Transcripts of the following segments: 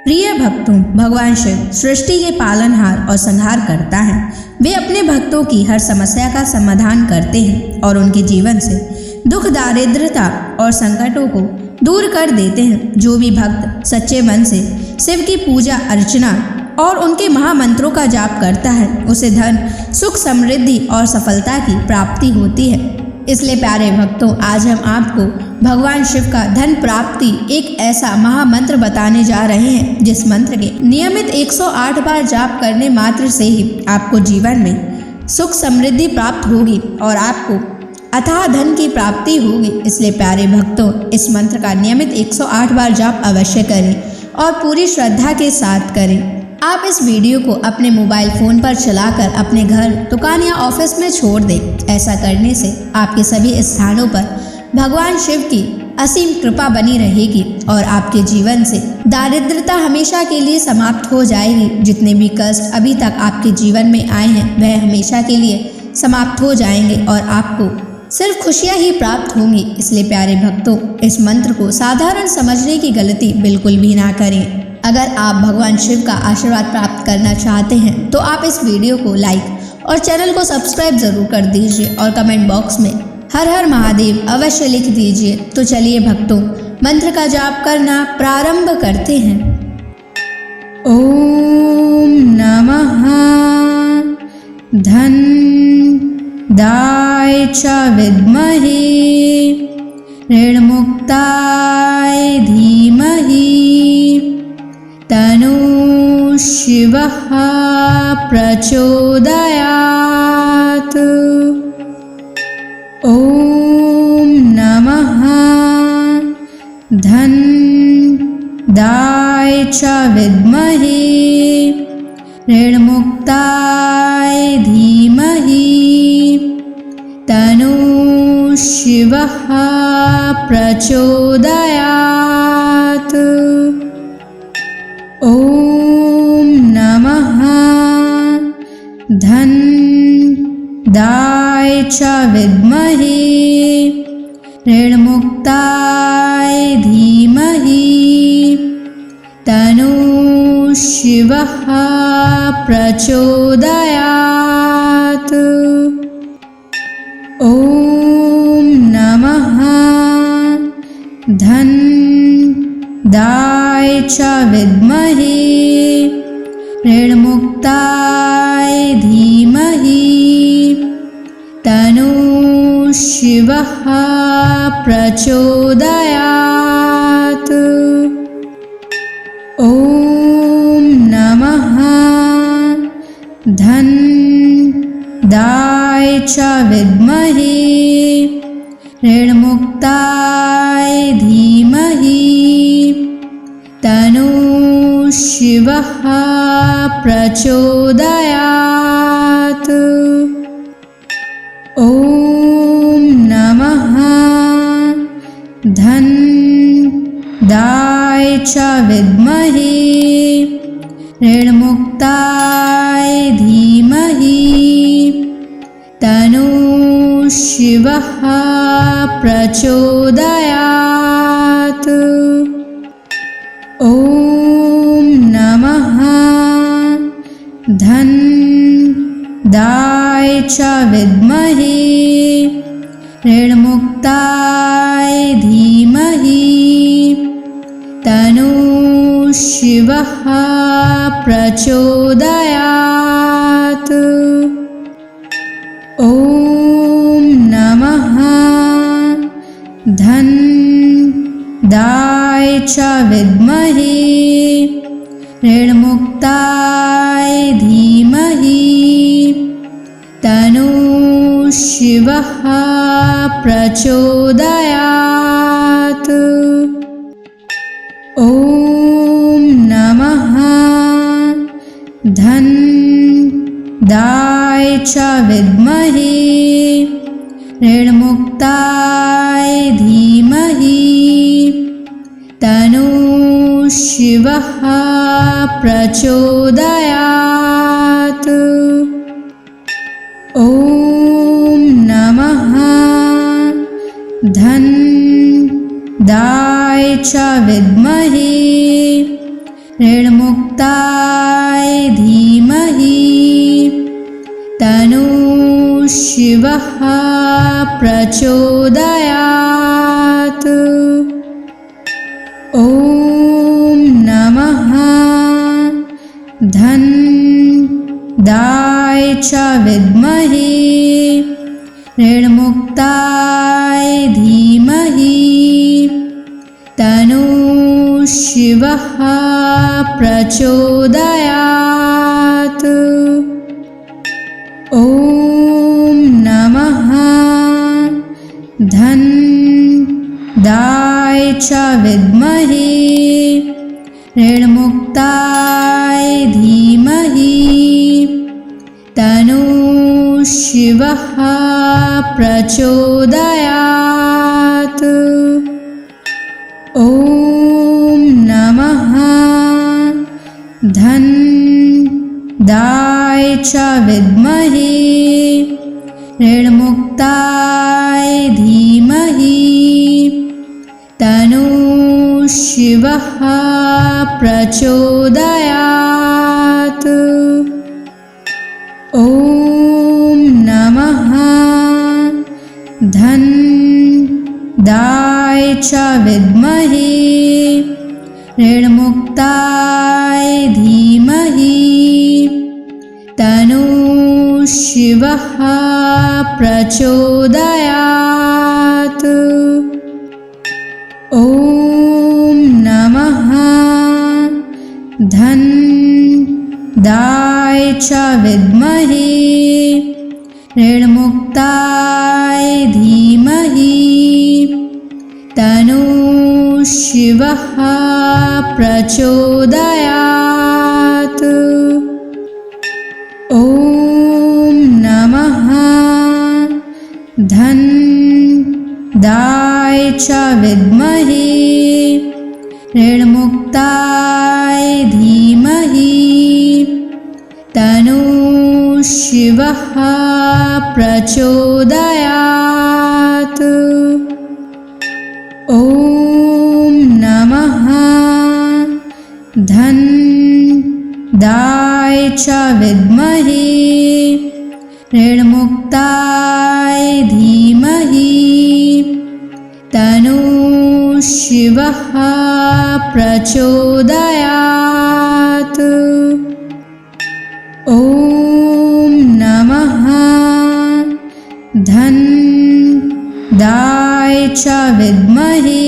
प्रिय भक्तों, भगवान शिव सृष्टि के पालनहार और संहार करता है। वे अपने भक्तों की हर समस्या का समाधान करते हैं और उनके जीवन से दुख, दारिद्रता और संकटों को दूर कर देते हैं। जो भी भक्त सच्चे मन से शिव की पूजा अर्चना और उनके महामंत्रों का जाप करता है, उसे धन, सुख, समृद्धि और सफलता की प्राप्ति होती है। इसलिए प्यारे भक्तों, आज हम आपको भगवान शिव का धन प्राप्ति एक ऐसा महामंत्र बताने जा रहे हैं, जिस मंत्र के नियमित 108 बार जाप करने मात्र से ही आपको जीवन में सुख समृद्धि प्राप्त होगी और आपको अथाह धन की प्राप्ति होगी। इसलिए प्यारे भक्तों, इस मंत्र का नियमित 108 बार जाप अवश्य करें और पूरी श्रद्धा के साथ करें। आप इस वीडियो को अपने मोबाइल फ़ोन पर चलाकर अपने घर, दुकान या ऑफिस में छोड़ दें। ऐसा करने से आपके सभी स्थानों पर भगवान शिव की असीम कृपा बनी रहेगी और आपके जीवन से दारिद्रता हमेशा के लिए समाप्त हो जाएगी। जितने भी कष्ट अभी तक आपके जीवन में आए हैं, वह हमेशा के लिए समाप्त हो जाएंगे और आपको सिर्फ खुशियाँ ही प्राप्त होंगी। इसलिए प्यारे भक्तों, इस मंत्र को साधारण समझने की गलती बिल्कुल भी ना करें। अगर आप भगवान शिव का आशीर्वाद प्राप्त करना चाहते हैं तो आप इस वीडियो को लाइक और चैनल को सब्सक्राइब जरूर कर दीजिए और कमेंट बॉक्स में हर हर महादेव अवश्य लिख दीजिए। तो चलिए भक्तों, मंत्र का जाप करना प्रारंभ करते हैं। ओम नमः धन दाय च विद्महे ऋणमुक्ताय धीमहि तनु शिवः प्रचोदयात्। ओम नमः धन दाय च विद्महे ऋणमुक्ताय धीमहि तनु शिवः प्रचोदयात्। ओम नमः धन दाय च विद्महे ऋणमुक्ताय धीमहि तनु शिवः प्रचोदयात्। ओम नमः धन दाय च विद्महे ऋणमुक्ताय धीमहि तनु शिवः प्रचोदयात्। ओम नमः धन दाय च विद्महे ऋणमुक्ताय धीमहि तनु शिवः प्रचोदयात्। ओम नमः धन दाय च विद्महे ऋणमुक्ताय धीमहि तनु शिवः प्रचोदयात्। ओम नमः धन दाय च विद्महे ऋणमुक्ताय धीमहि तनु शिवः प्रचोदयात्। ओम नमः धन दाय च विद्महे ऋणमुक्ताय धीमहि तनु शिवः प्रचोदयात्। ओम नमः धन दाय च विद्महे ऋणमुक्ताय धीमहि तनु शिवः प्रचोदयात्। ओम नमः धन दाय च विद्महे ऋणमुक्ताय धीमहि तन्नः शिवः प्रचोदयात्। ॐ नमः धन्दाय च विद्महे ऋणमुक्ताय धीमहि तन्नः शिवः प्रचोदयात्। ॐ नमः धन्दाय च विद्महे ऋणमुक्ताय धीमहि तन्नः शिवः प्रचोदयात्। ॐ नमः धन्दाय च विद्महे ऋणमुक्ताय धीमहि तन्नः शिवः प्रचोदयात्। ॐ नमः धन्दाय च विद्महे ऋणमुक्ताय धीमहि तन्नः शिवः प्रचोदयात्। ॐ नमः धन्दाय च विद्महे ऋणमुक्ताय धीमहि तन्नः शिवः प्रचोदयात्। ॐ नमः धन्दाय च विद्महे ऋणमुक्ताय धीमहि तन्नः शिवः प्रचोदयात्। ॐ नमः धन्दाय च विद्महे ऋणमुक्ताय धीमहि तन्नः शिवः प्रचोदयात्। ॐ नमः धन्दाय च विद्महे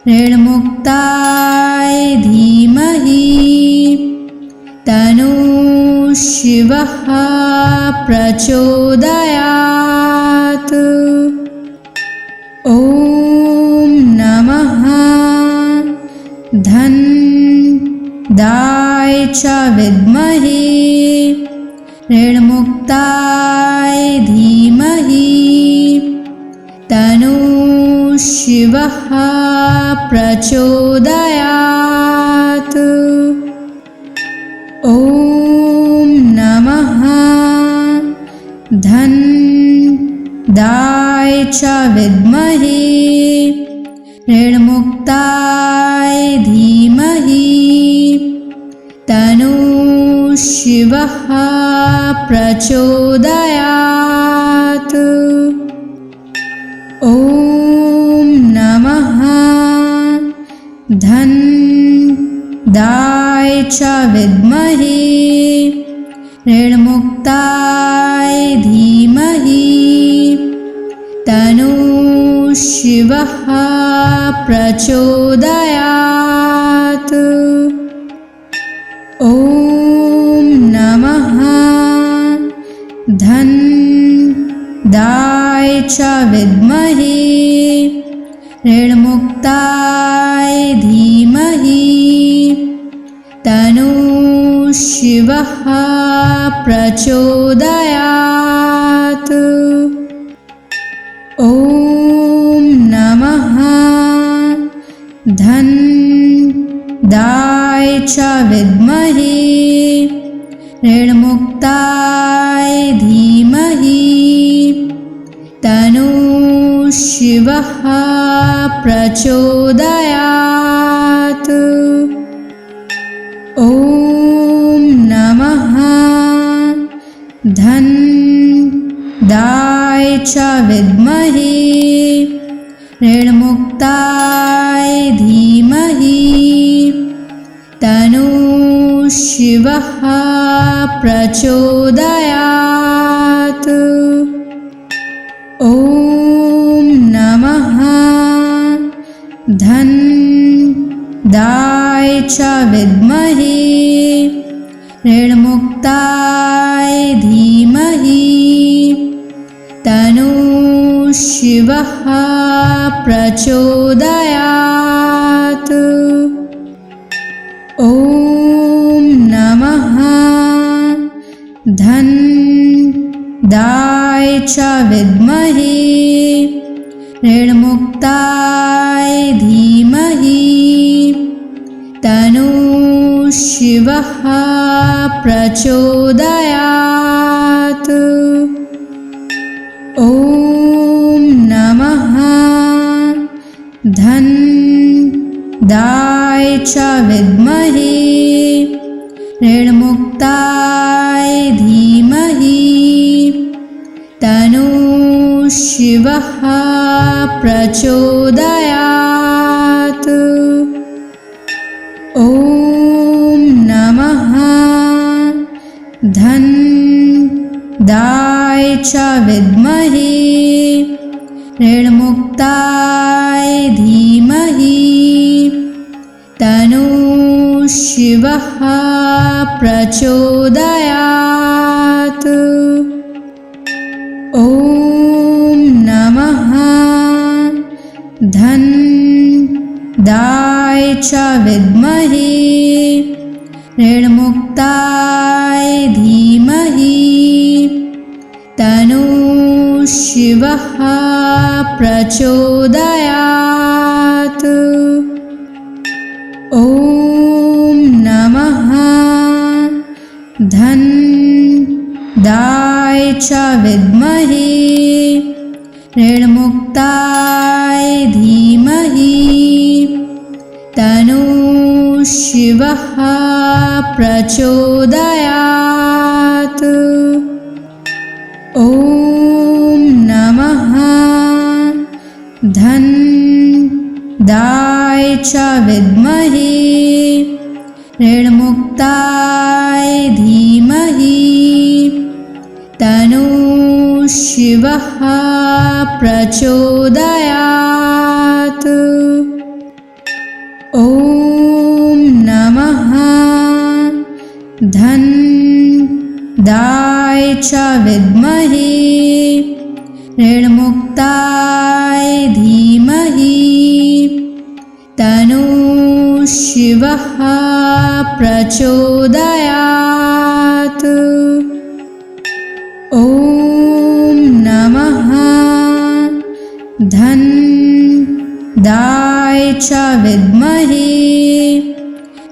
ऋणमुक्ताय धीमहि तन्नः शिवः प्रचोदयात्। ॐ नमः धन्दाय च विद्महे ऋणमुक्ताय धीमहि तन्नः शिवः प्रचोदयात्। ॐ नमः धन्दाय च विद्महे ऋणमुक्ताय धीमहि तन्नः शिवः प्रचोदयात्। ॐ नमः धन्दाय च विद्महे ऋणमुक्ताय धीमहि तन्नः शिवः प्रचोदयात्। ॐ नमः धन्दाय च विद्महे ऋणमुक्ताय धीमहि तन्नः शिवः प्रचोदयात्। ॐ नमः धन्दाय च विद्महे ऋणमुक्ताय धीमहि तन्नः शिवः प्रचोदयात्। च विद्महे ऋणमुक्ताय धीमहि तन्नः शिवः प्रचोदयात्। ॐ नमः धनदाय च विद्महे ऋणमुक्ताय धीमहि तन्नः शिवः प्रचोदयात्। ॐ नमः धनदाय च विद्महे ऋणमुक्ताय धीमहि तन्नः शिवः प्रचोदयात्। ॐ नमः धनदाय च विद्महे ऋणमुक्ताय धीमहि तन्नः शिवः प्रचोदयात्। ॐ नमः धनदाय च विद्महे ऋणमुक्ताय धीमहि तन्नः शिवः प्रचोदयात्। ॐ नमः धनदाय च विद्महे ऋणमुक्ताय धीमहि तन्नः शिवः प्रचोदयात्। ॐ नमः धनदाय च विद्महे ऋणमुक्ताय धीमहि तन्नः शिवः प्रचोदयात्। ॐ नमः धनदाय च विद्महे ऋणमुक्ताय धीमहि तन्नः शिवः प्रचोदयात्। ॐ नमः धनदाय च विद्महे ऋणमुक्ताय धीमहि तन्नः शिवः प्रचोदयात्। ॐ नमः धनदाय च विद्महे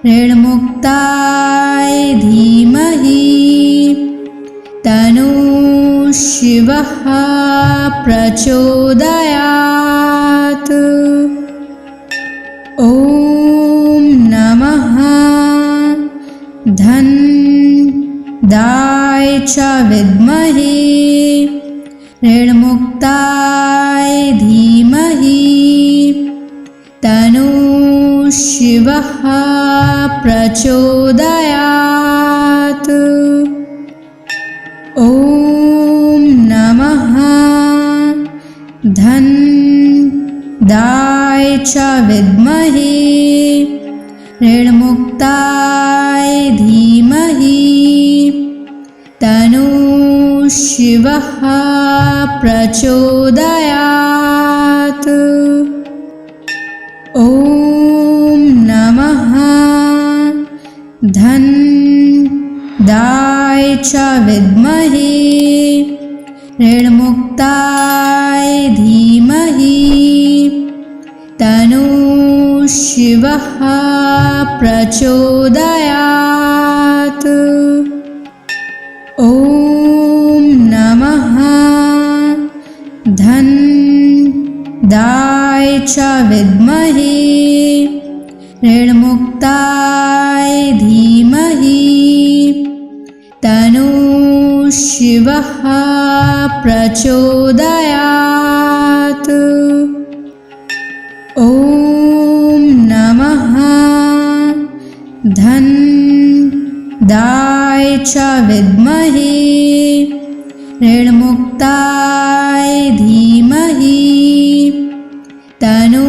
ऋणमुक्ताय धीमहि तन्नः शिवः प्रचोदयात्। ॐ नमः धनदाय च विद्महे ऋणमुक्ताय धीमहि तन्नः शिवः प्रचोदयात्। ॐ नमः धनदाय च विद्महे ऋणमुक्ताय धीमहि तन्नः शिवः प्रचोदयात्। ॐ नमः धनदाय च विद्महे ऋणमुक्ताय धीमहि तन्नः शिवः प्रचोदयात्। ॐ नमः धनदाय च विद्महे ऋणमुक्ताय धीमहि तन्नः शिवः प्रचोदयात्। ॐ नमः धन्दाय च विद्महे ऋणमुक्ताय धीमहि तन्नो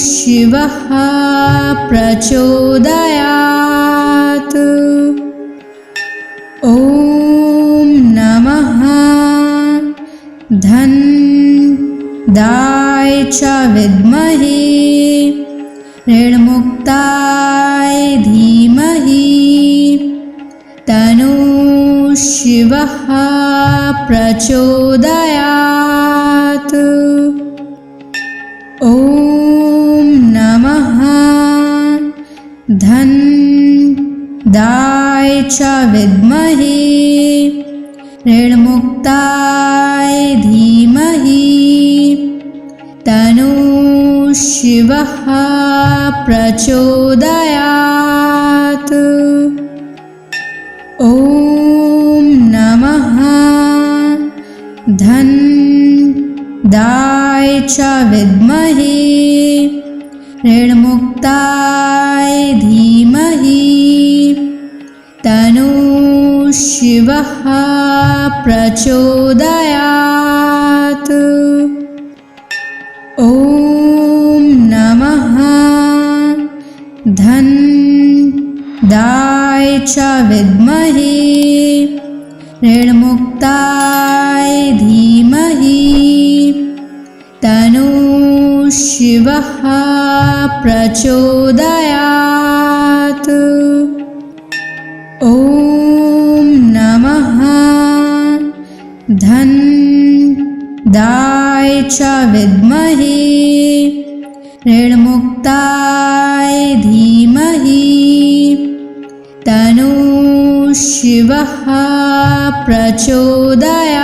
शिवः प्रचोदयात्। ॐ नमः धन्दाय च विद्महे ऋणमुक्ताय धीमहि तन्नो शिवः प्रचोदयात्। ॐ नमः धन्दाय च विद्महे ऋणमुक्ताय धीमहि तन्नो शिवः प्रचोदयात्। ॐ नमः धन्दाय च विद्महे ऋणमुक्ताय धीमहि तन्नो शिवः प्रचोदयात्। ॐ नमः धन्दाय च विद्महे ऋणमुक्ताय धीमहि तन्नो शिवः प्रचोदयात्। ॐ नमः धन्दाय च विद्महे ऋणमुक्ताय धीमहि तन्नो शिवः प्रचोदयात्।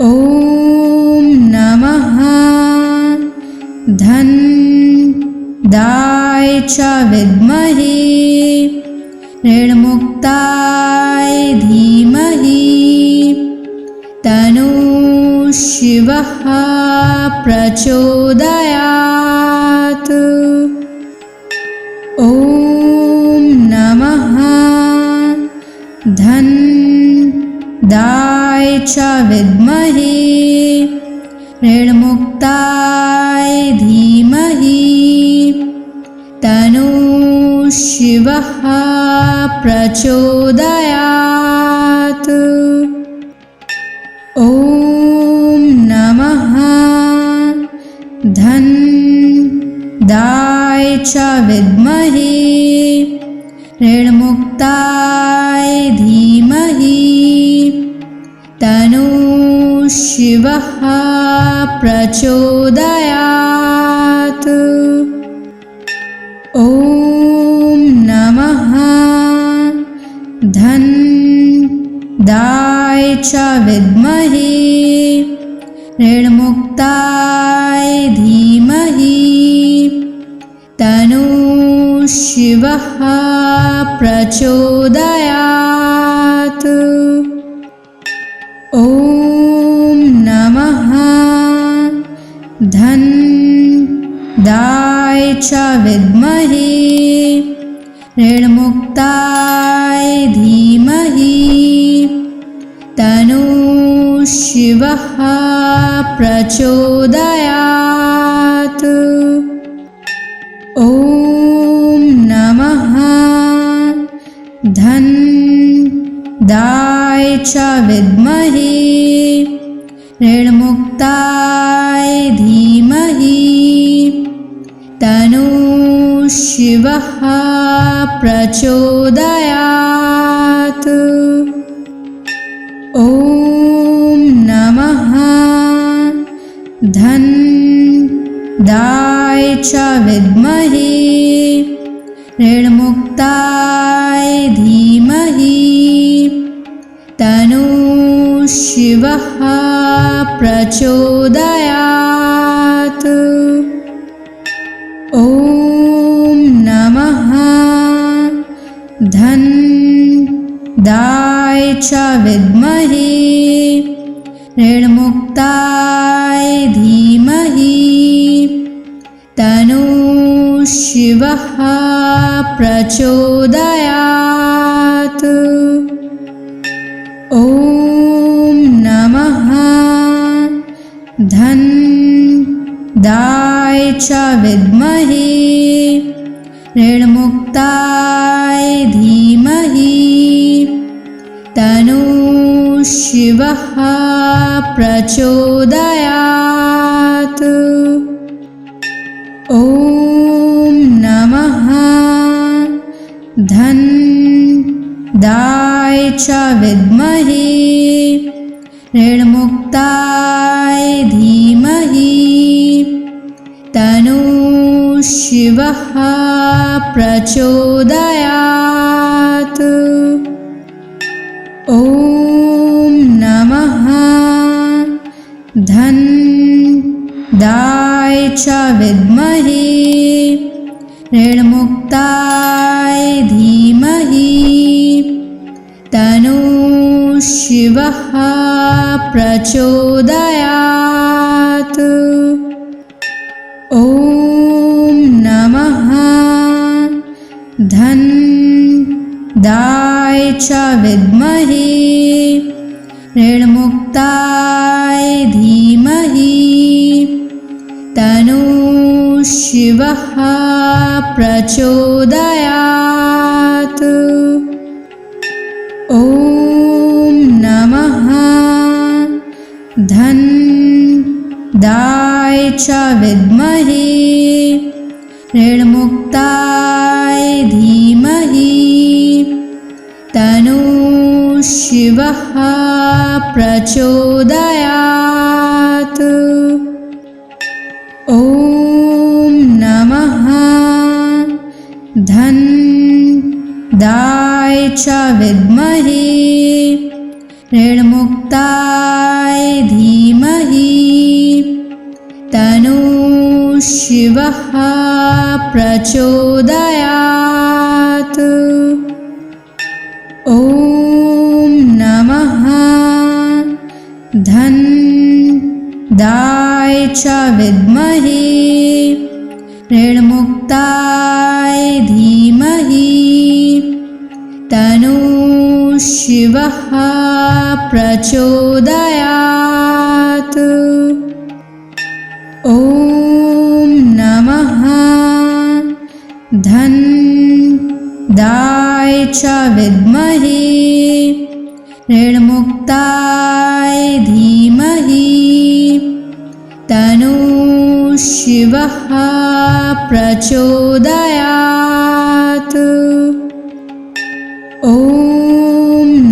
ॐ नमः धन्दाय च विद्महे ऋणमुक्ताय धीमहि तन्नो शिवः प्रचोदयात्। ॐ नमः धन्दाय च विद्महे ऋणमुक्ताय धीमहि तन्नो शिवः प्रचोदयात्। ॐ नमः धन्दाय च विद्महे ऋणमुक्ताय धीमहि तन्नो शिवः प्रचोदयात्। ॐ नमः धन्दाय च विद्महे ऋणमुक्ताय धीमहि तन्नो शिवः प्रचोदयात्। ॐ नमः धन्दाय च विद्महे ऋणमुक्ताय धीमहि तन्नो शिवः प्रचोदयात्। ॐ नमः धन्दाय च विद्महे ऋणमुक्ताय धीमहि तन्नो शिवः प्रचोदयात्। ॐ नमः धन्दाय च विद्महे ऋणमुक्ताय धीमहि तन्नो शिवः प्रचोदयात्। ॐ नमः धन्दाय च विद्महे ऋणमुक्ताय धीमहि तन्नः शिवः प्रचोदयात्। ॐ नमः धनदाय च विद्महे ऋणमुक्ताय धीमहि तन्नः शिवः प्रचोदयात्। ॐ नमः धनदाय च विद्महे ऋणमुक्ताय धीमहि तन्नः शिवः प्रचोदयात्। ॐ नमः धनदाय च विद्महे ऋणमुक्ताय धीमहि तन्नः शिवः प्रचोदयात्। ॐ नमः धनदाय च विद्महे ऋणमुक्ताय धीमहि तन्नः शिवः प्रचोदयात्। ॐ नमः धनदाय च विद्महे ऋणमुक्ताय धीमहि तन्नः शिवः प्रचोदयात्। ॐ नमः धनदाय च विद्महे ऋणमुक्ताय धीमहि तन्नः शिवः प्रचोदयात्। ॐ नमः धनदाय च विद्महे ऋणमुक्ताय धीमहि तन्नः शिवः प्रचोदयात्। ॐ नमः धनदाय च विद्महे ऋणमुक्ताय धीमहि तन्नः शिवः प्रचोदयात्। ॐ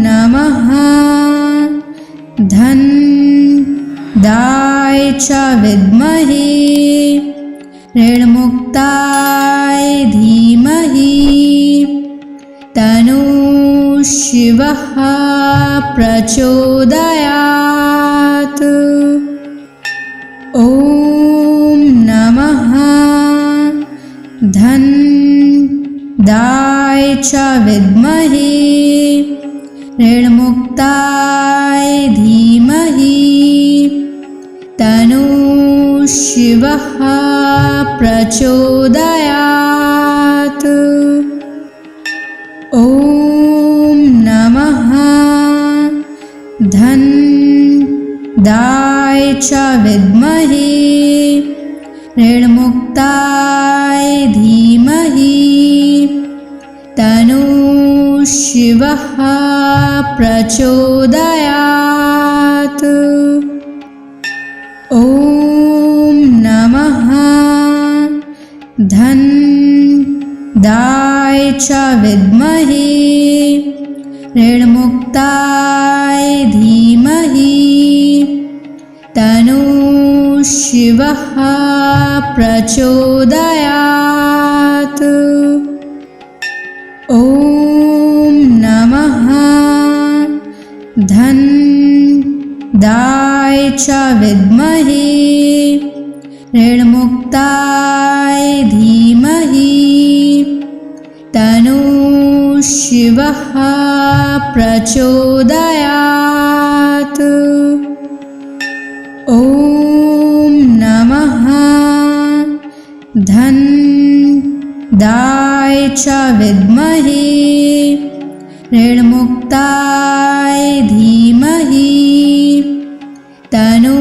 नमः धनदाय च विद्महे ऋणमुक्ताय धीमहि तन्नः शिवः प्रचोदयात्। ॐ नमः धनदाय च विद्महे ऋणमुक्ताय धीमहि तन्नः शिवः प्रचोदयात्। ॐ नमः धनदाय च विद्महे ऋणमुक्ताय धीमहि तन्नः शिवः प्रचोदयात्। ॐ नमः धनदाय च विद्महे ऋणमुक्ताय धीमहि तन्नः शिवः प्रचोदयात्। ॐ नमः धनदाय च विद्महे ऋणमुक्ताय धीमहि तन्नः शिवः शिवः प्रचोदयात्। ॐ नमः धन्दाय च विद्महे ऋणमुक्ताय धीमहि तन्नो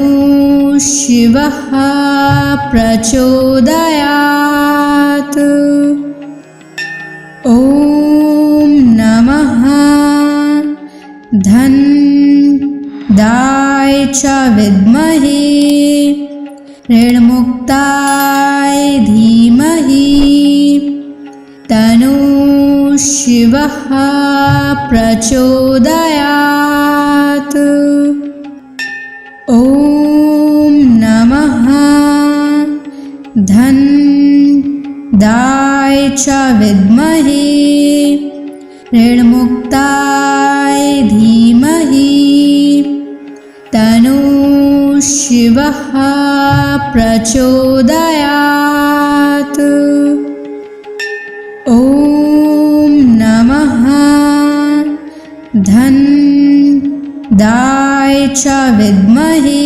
शिवः प्रचोदयात्। ॐ नमः धन्दाय च विद्महे ऋणमुक्ताय धीमहि तन्नो शिवः प्रचोदयात्। ॐ नमः धन्दाय च विद्महे ऋणमुक्ताय धीमहि तन्नो शिवः प्रचोदयात्। ॐ नमः धन्दाय च विद्महे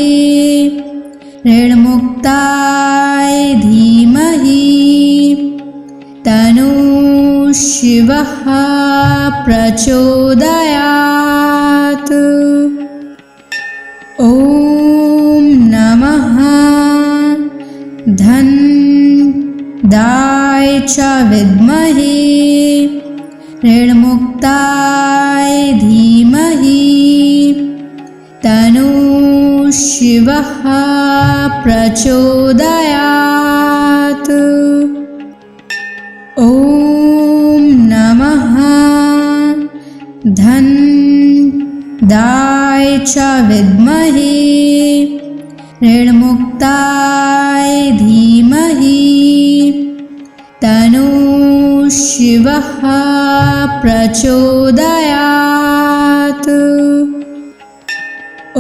ऋणमुक्ताय धीमहि तन्नो शिवः प्रचोदयात्। ॐ नमः धन्दाय च विद्महे ऋणमुक्ताय धीमहि तन्नो शिवः प्रचोदयात्। ॐ नमः धन्दाय च विद्महे ऋणमुक्ताय धीमहि तन्नो शिवः प्रचोदयात्।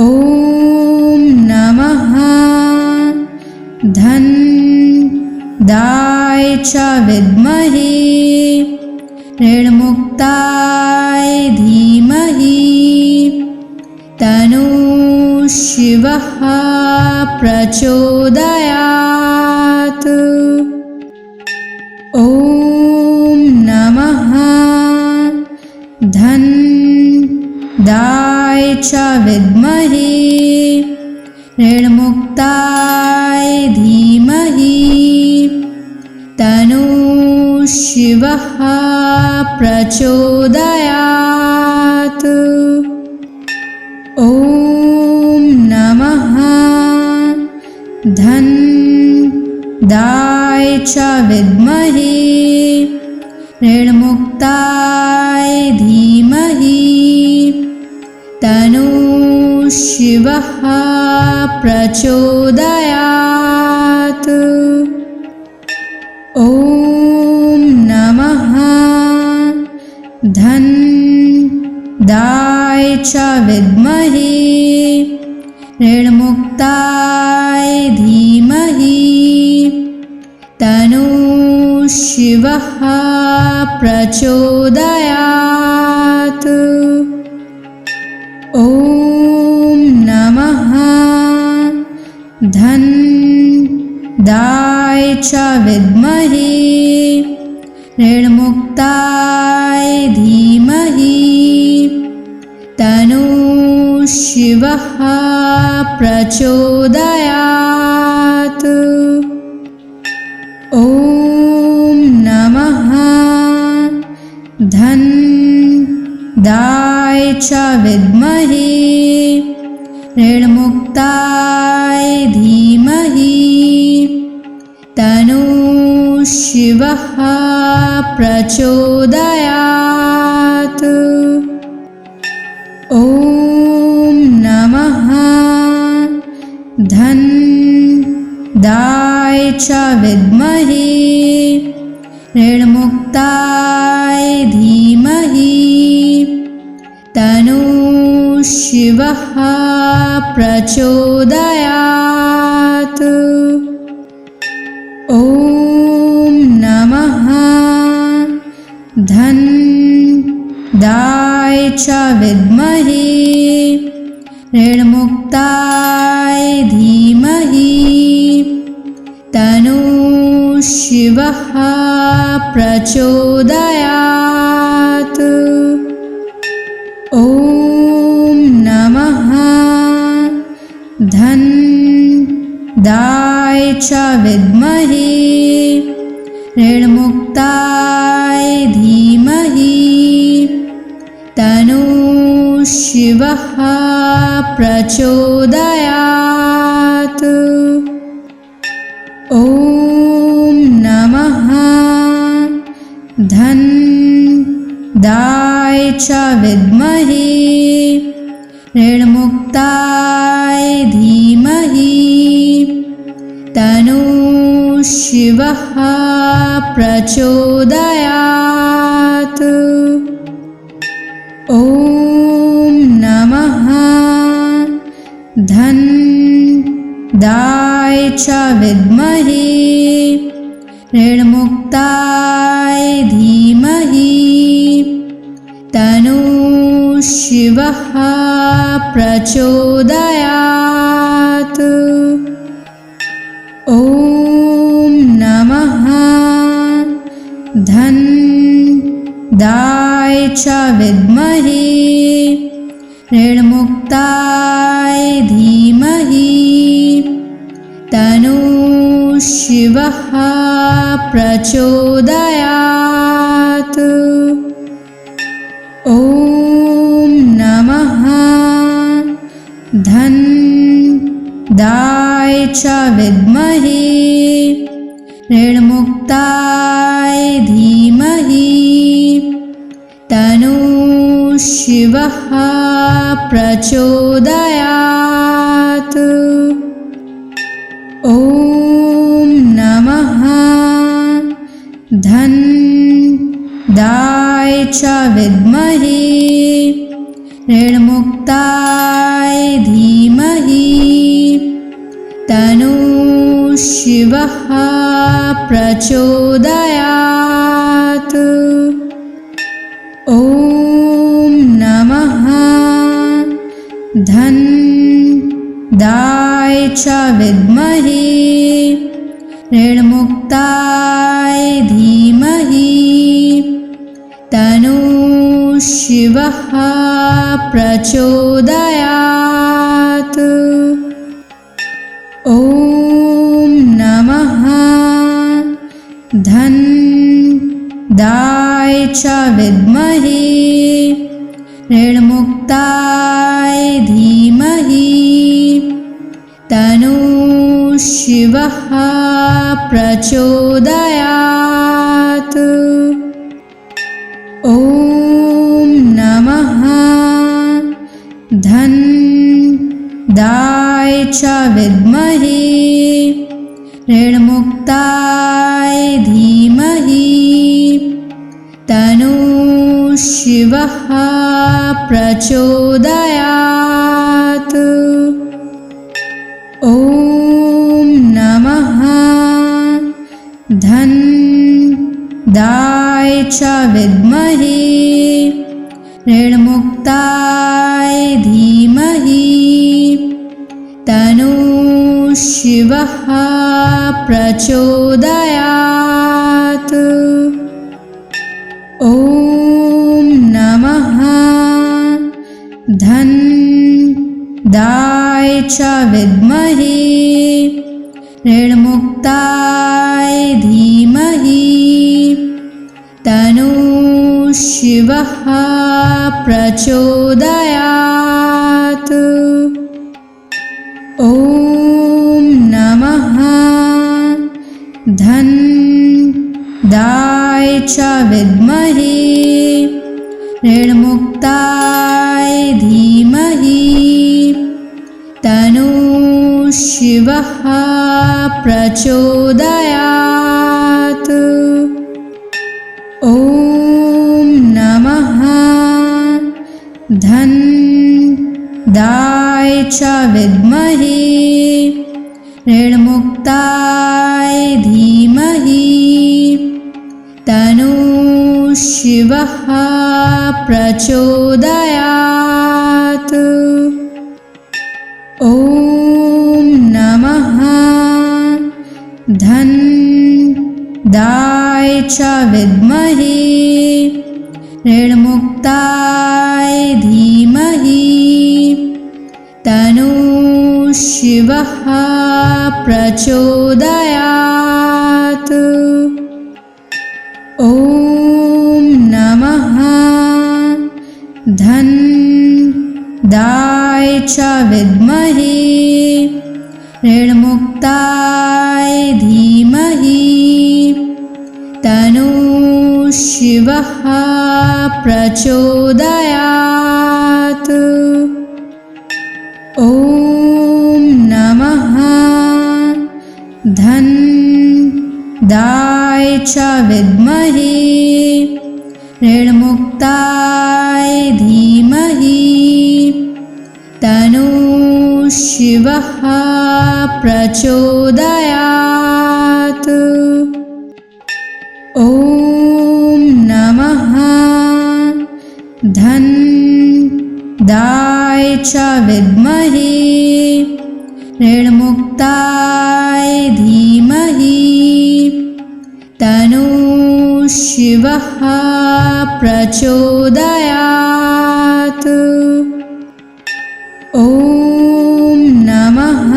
ॐ नमः धन्दाय च विद्महे ऋणमुक्ताय धीमहि तन्नो शिवः प्रचोदयात्। ॐ नमः धन्दाय च विद्महे ऋणमुक्ताय धीमहि तन्नो शिवः प्रचोदयात्। ॐ नमः धन्दाय च विद्महे ऋणमुक्ताय धीमहि तन्नो शिवः प्रचोदयात्। ॐ नमः धन्दाय च विद्महे ऋणमुक्ताय धीमहि तन्नो शिवः प्रचोदयात्। ॐ नमः धन्दाय च विद्महे ऋणमुक्ताय धीमहि तन्नो शिवः प्रचोदयात्। ॐ नमः धन्दाय च विद्महे ऋणमुक्ताय धीमहि तन्नो शिवः प्रचोदयात्। ॐ नमः धन्दाय च विद्महे ऋणमुक्ताय धीमहि तन्नो शिवः प्रचोदयात्। ॐ नमः धन्दाय च विद्महे ऋणमुक्ताय धीमहि तन्नो शिवः प्रचोदयात्। ॐ नमः धनदाय च विद्महे ऋणमुक्ताय धीमहि तन्नो शिवः प्रचोदयात्। ॐ नमः धनदाय च विद्महे ऋणमुक्ताय धीमहि तन्नो शिवः प्रचोदयात्। ॐ नमः धनदाय च विद्महे ऋणमुक्ताय धीमहि तन्नो शिवः प्रचोदयात्। ॐ नमः धनदाय च विद्महे ऋणमुक्ताय धीमहि तन्नो शिवः प्रचोदयात्। ॐ नमः धनदाय च विद्महे ऋणमुक्ताय धीमहि तन्नो शिवः प्रचोदयात्। ॐ नमः धनदाय च विद्महे ऋणमुक्ताय धीमहि तन्नो शिवः प्रचोदयात्। ॐ नमः धनदाय च विद्महे ऋणमुक्ताय धीमहि तन्नो शिवः प्रचोदयात्। ॐ नमः धनदाय च विद्महे ऋणमुक्ताय धीमहि तन्नो शिवः प्रचोदयात्। ॐ नमः धनदाय च विद्महे ऋणमुक्ताय धीमहि तन्नो शिवः प्रचोदयात्। ॐ नमः धनदाय च विद्महे ऋणमुक्ताय धीमहि तन्नो शिवः प्रचोदयात्। ॐ नमः धनदाय च विद्महे ऋणमुक्ताय धीमहि तन्नो शिवः प्रचोदयात्। ॐ नमः धनदाय च विद्महे ऋणमुक्ताय धीमहि तन्नो शिवः प्रचोदयात्। ॐ नमः धनदाय च विद्महे ऋणमुक्ताय धीमहि तन्नो शिवः प्रचोदयात्। ॐ नमः धन्दाय च विद्महे ऋणमुक्ताय धीमहि तन्नो शिवः प्रचोदयात्। ॐ नमः धन्दाय च विद्महे ऋणमुक्ताय धीमहि तन्नो शिवः प्रचोदयात्। ॐ नमः धन्दाय च विद्महे ऋणमुक्ताय धीमहि तन्नो शिवः प्रचोदयात्। ॐ नमः धन्दाय च विद्महे ऋणमुक्ताय धीमहि तन्नो शिवः प्रचोदयात्। ॐ नमः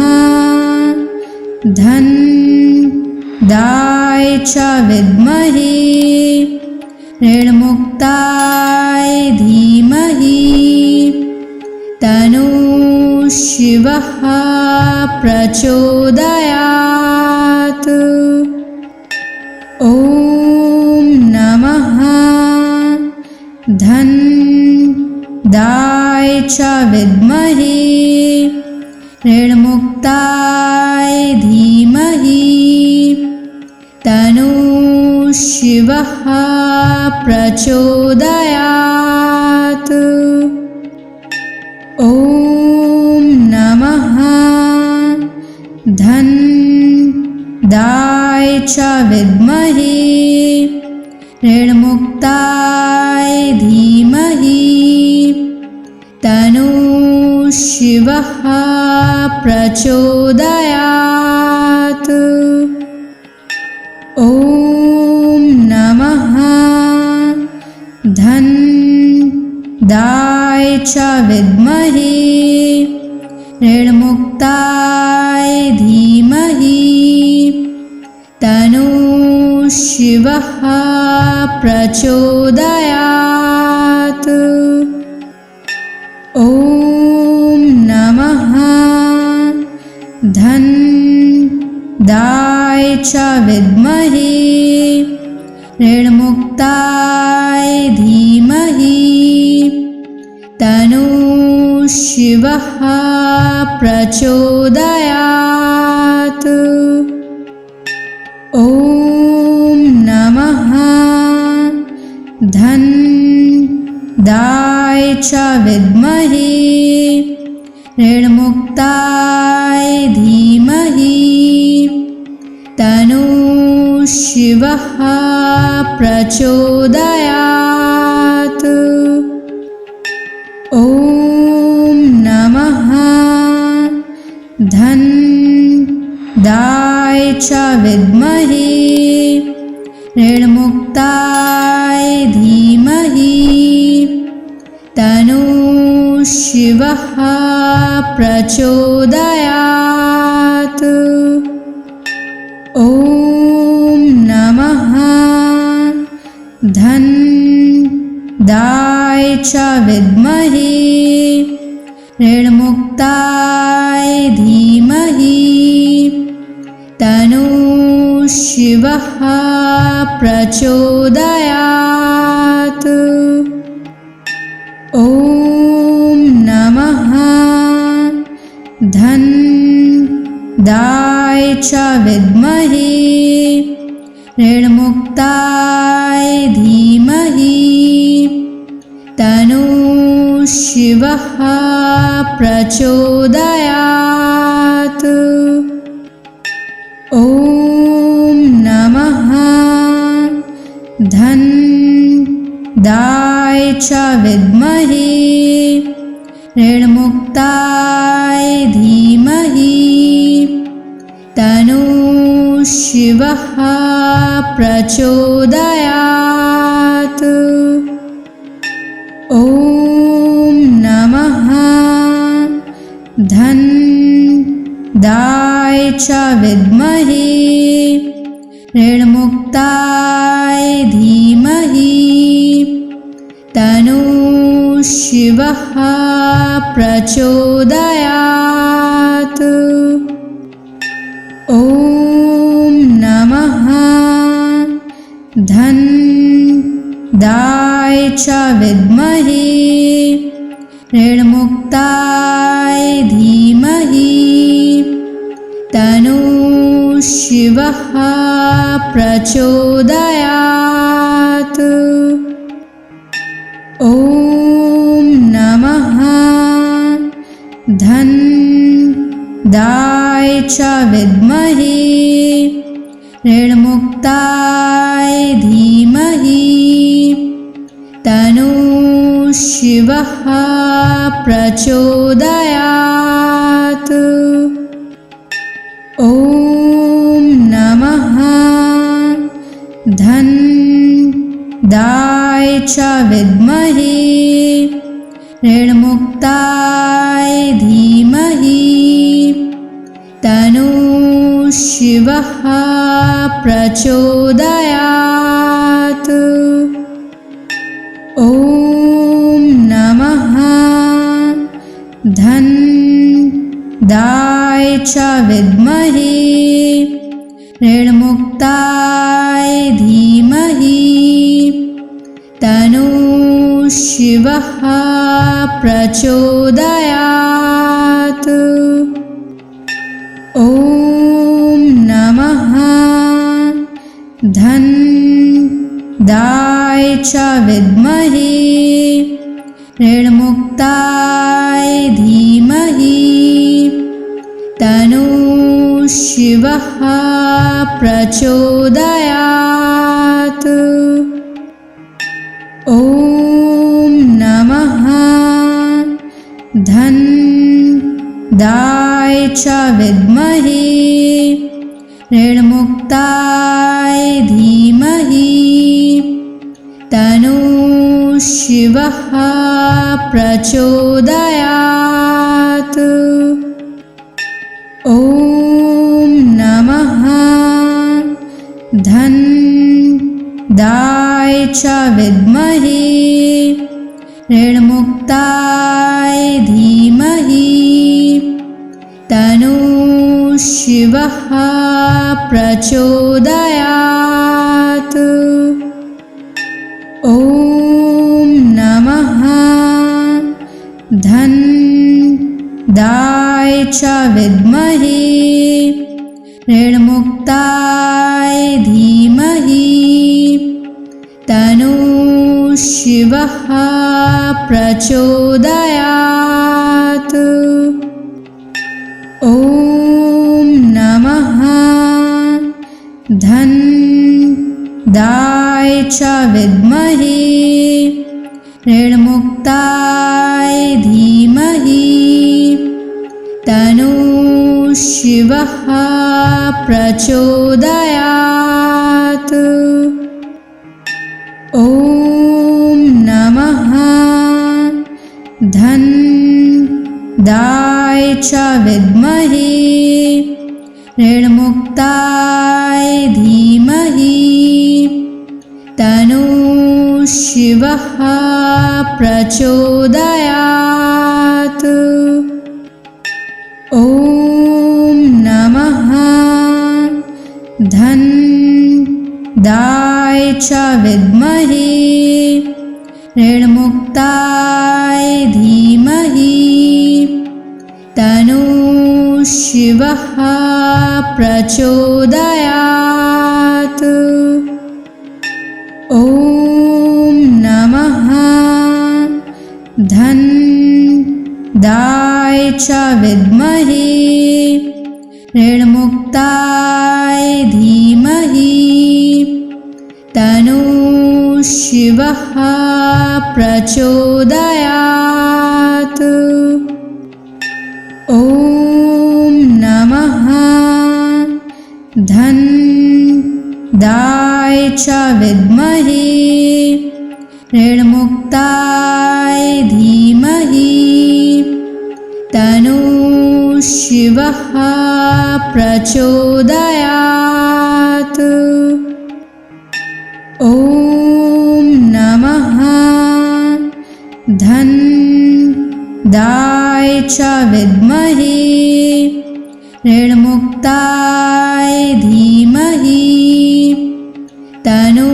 धन्दाय च विद्महे ऋणमुक्ताय धीमहि तन्नो शिवः प्रचोदयात्। ॐ नमः धन्दाय च विद्महे ऋणमुक्ताय धीमहि तन्नो शिवः प्रचोदयात्। ॐ नमः धन्दाय च विद्महे ऋणमुक्ताय धीमहि तन्नो शिवः प्रचोदयात्। ॐ नमः धन्दाय च विद्महे ऋणमुक्ताय धीमहि तन्नो शिवः प्रचोदयात्। ॐ नमः धन्दाय च विद्महे ऋणमुक्ताय धीमहि तन्नो शिवः प्रचोदयात्। ॐ नमः धन्दाय च विद्महे ऋणमुक्ताय धीमहि तन्नो शिवः प्रचोदयात्। ॐ नमः धन्दाय च विद्महे ऋणमुक्ताय धीमहि तन्नो शिवः प्रचोदयात्। ॐ नमः धन्दाय च विद्महे ऋणमुक्ताय धीमहि तन्नो शिवः प्रचोदयात्। ॐ नमः धन्दाय च विद्महे ऋणमुक्ताय धीमहि तन्नो शिवः प्रचोदयात्। ॐ नमः च विद्महे ऋणमुक्ताय धीमहि तन्नो शिवः प्रचोदयात्। ॐ नमः धन्दाय च विद्महे ऋणमुक्ताय धीमहि तन्नो शिवः प्रचोदयात्। ॐ नमः धन्दाय च विद्महे ऋणमुक्ताय धीमहि तन्नो शिवः प्रचोदयात्। ॐ नमः धन्दाय च विद्महे ऋणमुक्ताय धीमहि तन्नो शिवः प्रचोदयात्। ॐ नमः धन्दाय च विद्महे ऋणमुक्ताय धीमहि तन्नो शिवः प्रचोदयात्। ॐ नमः धन्दाय च विद्महे ऋणमुक्ताय धीमहि तन्नो शिवः प्रचोदयात्। ॐ नमः धन्दाय च विद्महे ऋणमुक्ताय धीमहि तन्नो शिवः प्रचोदयात्। ॐ नमः धन्दाय च विद्महे ऋणमुक्ताय धीमहि तन्नो शिवः प्रचोदयात्। ॐ नमः धन्दाय च विद्महे ऋणमुक्ताय धीमहि तन्नो शिवः प्रचोदयात्। ॐ नमः धन्दाय च विद्महे ऋणमुक्ताय धीमहि तन्नो शिवः प्रचोदयात्। ॐ नमः धन्दाय च विद्महे ऋणमुक्ताय धीमहि तन्नो शिवः प्रचोदयात्। ॐ नमः धन्दाय च विद्महे ऋणमुक्ताय धीमहि तन्नो शिवः प्रचोदयात्। ॐ नमः धन्दाय च विद्महे ऋणमुक्ताय धीमहि तन्नो शिवः प्रचोदयात्। ॐ नमः धन्दाय च विद्महे ऋणमुक्ताय धीमहि तन्नो शिवः प्रचोदयात्। ॐ नमः धन्दाय च विद्महे ऋणमुक्ताय धीमहि तन्नो शिवः प्रचोदयात्। ॐ नमः धन्दाय च विद्महे ऋणमुक्ताय धीमहि तन्नो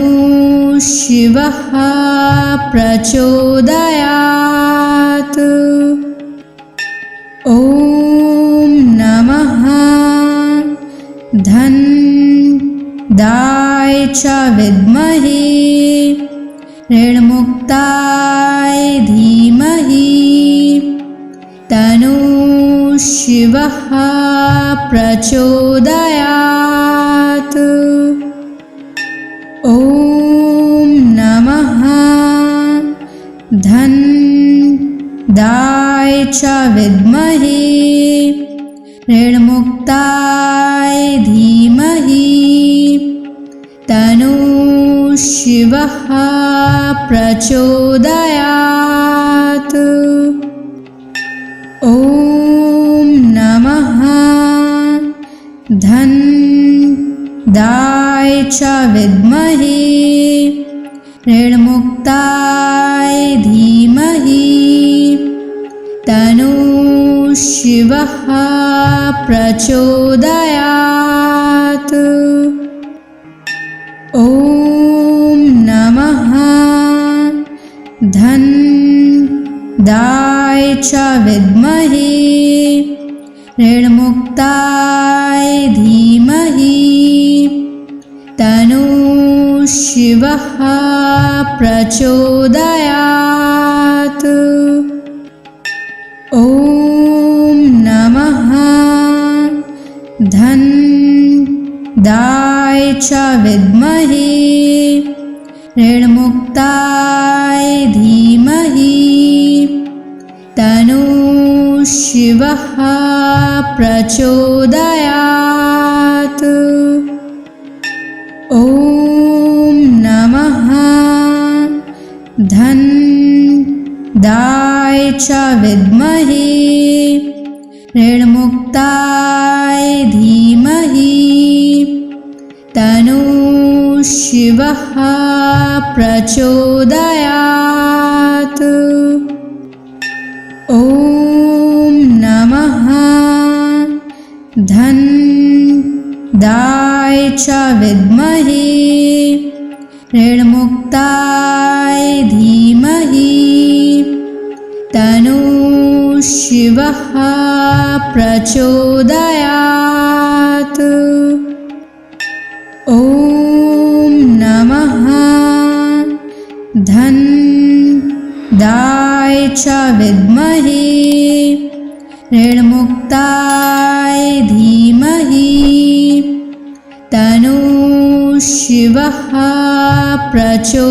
शिवः प्रचोदयात्। ॐ नमः धन्दाय च विद्महे ऋणमुक्ताय धीमहि तन्नो शिवः प्रचोदयात्। ॐ नमः धन्दाय च विद्महे ऋणमुक्ताय धीमहि तन्नो शिवः प्रचोदयात्। ॐ नमः धन्दाय च विद्महे ऋणमुक्ताय धीमहि तन्नो शिवः प्रचोदयात्। ॐ नमः धन्दाय च विद्महे ऋणमुक्ताय धीमहि तन्नो शिवः प्रचोदयात्। ॐ नमः धन्दाय च विद्महे ऋणमुक्ताय धीमहि तन्नो शिवः प्रचोदयात्। ॐ नमः धन्दाय च विद्महे ऋणमुक्ताय धीमहि तन्नो शिवः प्रचोदयात्। ॐ नमः धन्दाय च विद्महे ऋणमुक्ताय धीमहि तन्नो शिवः प्रचोदयात्। ॐ नमः धन्दाय च विद्महे ऋणमुक्ताय धीमहि तन्नो शिवः प्रचोदयात्।